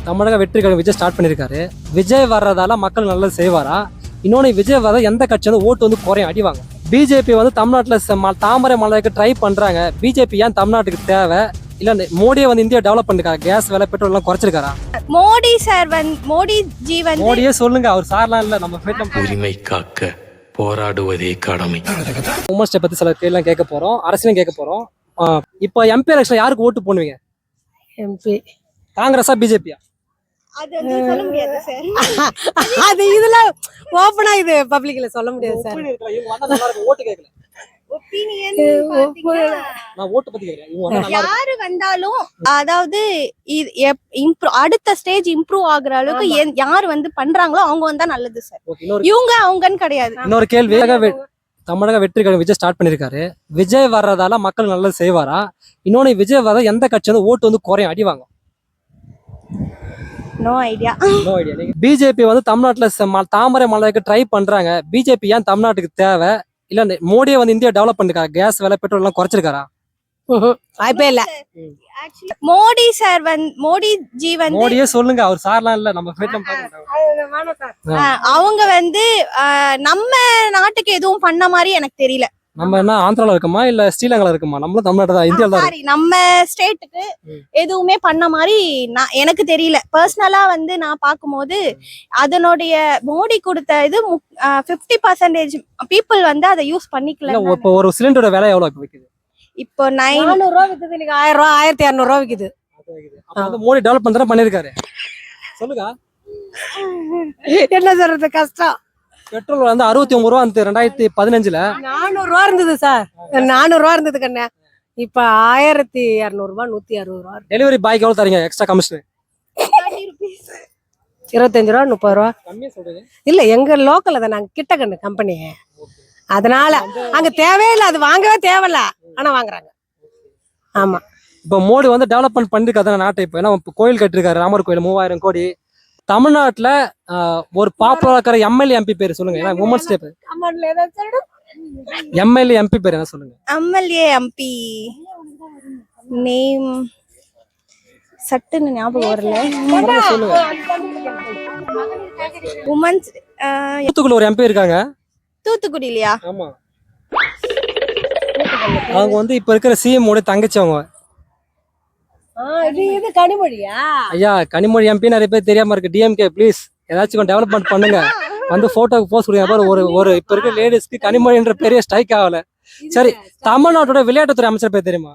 தமிழக வெற்றி கழகம் விஜய் ஸ்டார்ட் பண்ணியிருக்காரு. விஜய் வர்றதால மக்கள் நல்லது செய்வாரா? இன்னொன்று விஜய் வர எந்த கட்சி வந்து ஓட்டு வந்து குறையும் அடிவாங்க. பிஜேபி வந்து தமிழ்நாட்டில் தாமரை மலைக்கு ட்ரை பண்ணுறாங்க. பிஜேபி ஏன் தமிழ்நாட்டுக்கு தேவை? இல்லை மோடியை வந்து இந்தியா டெவலப் பண்ணிருக்காரு. கேஸ் விலை பெட்ரோல் எல்லாம் குறைச்சிருக்காரா? மோடி சார் மோடிஜி வந்து மோடியே சொல்லுங்க, அவர் சார்லாம் இல்லை. நம்ம உரிமை காக்க போராடுவதே கடமை. உமன்ஸ்டே பற்றி சில கேள்விலாம் கேட்க போகிறோம், அரசியலும் கேட்க போகிறோம். இப்போ எம்பி எலெக்ஷன் யாருக்கு ஓட்டு போடுவீங்க? எம்பி காங்கிரஸா பிஜேபியா? அது வந்து சொல்ல முடியாது சார். அது இதுல ஓபனா இது பப்ளிக்ல சொல்ல முடியாது சார். ஓட்டு கேட்கல, ஒப்பீனியன் நான் ஓட்டு பத்தி கேட்கறேன். யாரு வந்தாலும் அதாவது அடுத்த ஸ்டேஜ் இம்ப்ரூவ் ஆகுற அளவுக்கு யாரு வந்து பண்றாங்களோ அவங்க வந்தா நல்லது சார். இவங்க அவங்கன்னு கிடையாது. இன்னொரு கேள்வி, தமிழக வெற்றி கழகம் விஜய் ஸ்டார்ட் பண்ணிருக்காரு. விஜய் வர்றதால மக்கள் நல்லது செய்வாரா? இன்னொன்னு விஜய் வர எந்த கட்சி வந்து ஓட்டு வந்து குறையும் அடிவாங்க? No idea. பிஜேபி வந்து தமிழ்நாட்டில் தாமரை மலைக்கு ட்ரை பண்றாங்க. பிஜேபி ஏன் தமிழ்நாட்டுக்கு தேவை? இல்ல மோடியை வந்து இந்தியா டெவலப் பண்ணிருக்காரு. கேஸ் விலை பெட்ரோல் எல்லாம் குறைச்சிருக்காரா? வாய்ப்பே இல்ல. மோடி சார் மோடிஜி வந்து மோடியே சொல்லுங்க, அவர் சார்லாம் இல்ல. நம்ம அவங்க வந்து நம்ம நாட்டுக்கு எதுவும் பண்ண மாதிரி எனக்கு தெரியல. நம்ம என்ன ஆந்திரால இருக்கோமா இல்ல ஸ்ரீலங்கால இருக்கோமா? நம்மளும் தமிழ்நாடு தான், இந்தியால தான். நம்ம ஸ்டேட்டுக்கு எதுவுமே பண்ண மாதிரி எனக்கு தெரியல. பர்சனலா வந்து நான் பார்க்கும்போது அதனுடைய மோடி கொடுத்த இது 50% பீப்புள் வந்து அதை யூஸ் பண்ணிக்கல. இப்போ ஒரு சிலிண்டரோட விலை எவ்வளவு விக்குது? இப்போ 900 ரூபா விக்குது. இன்னைக்கு 1000 ரூபா 1200 ரூபா விக்குது. மோடி டெவலப் பண்ற பண்ணிருக்காரு. சொல்லுங்க, என்ன சொல்றது, கஷ்டம். பெட்ரோல் வந்து 69 ரூபா வந்து 2015ல 400 ரூபா இருந்தது சார். 400 ரூபா இருந்தது கண்ணே. இப்ப 1200 ரூபா 160 ரூபா. டெலிவரி பாய்க்கு எவ்வளவு தரீங்க எக்ஸ்ட்ரா கமிஷன்? 25 ரூபா 30 ரூபா. கம்மியா சொல்றீங்க. இல்ல, எங்க லோக்கல்ல தான், நாங்க கிட்ட கண்ணு கம்பெனி. அதனால அங்க தேவையில்லை, அது வாங்கவே தேவையில்ல, ஆனா வாங்குறாங்க. ஆமா, இப்ப மோடி வந்து டெவலப்மெண்ட் பண்ணிருக்காரு நாட்டை. இப்ப ஏன்னா கோயில் கட்டிருக்காரு, ராமர் கோயில் 3000 கோடி. தமிழ்நாட்டுல ஒரு பாப்புலரா இருக்கிற எம்எல்ஏ எம்பி பேர் சொல்லுங்க. ஏன்னா உமன்ஸ் டே. எம்எல்ஏ எம்பி பேர் என்ன சொல்லுங்க? எம்எல்ஏ எம்பி நேம் சட்டுன்னு ஞாபகம் வரல. சொல்லுங்க. உமன்ஸ் தூத்துக்குள்ள ஒரு எம்பி இருக்காங்க. தூத்துக்குடி இல்லையா? ஆமா, அவங்க வந்து இப்ப இருக்கிற சிஎம் ஓட தங்கச்சி. அவங்க இது கனிமொழியா? ஐயா, கனிமொழி எம்பி நிறைய பேர் தெரியாம இருக்கு. டிஎம்கே ப்ளீஸ் ஏதாச்சும் டெவலப்மெண்ட் பண்ணுங்க. வந்து போட்டோக்கு போஸ்ட் கொடுங்க. ஒரு இப்ப இருக்க லேடிஸ்க்கு கனிமொழின்ற பெரிய ஸ்ட்ரைக் ஆகல. சரி, தமிழ்நாட்டோட விளையாட்டுத்துறை அமைச்சர் பேர் தெரியுமா?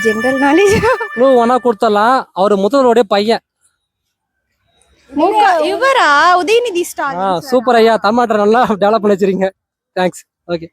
ஜெனரல் நாலேஜ் க்ளூ ஒன்னா கொடுத்தலாம். அவர் முதல்வருடைய பையன். இவரா? உதயநிதி ஸ்டாலின். சூப்பர் ஐயா, தமிழ்நாட்டை நல்லா டெவலப் பண்ணி வச்சிருக்கீங்க. தேங்க்ஸ். ஓகே.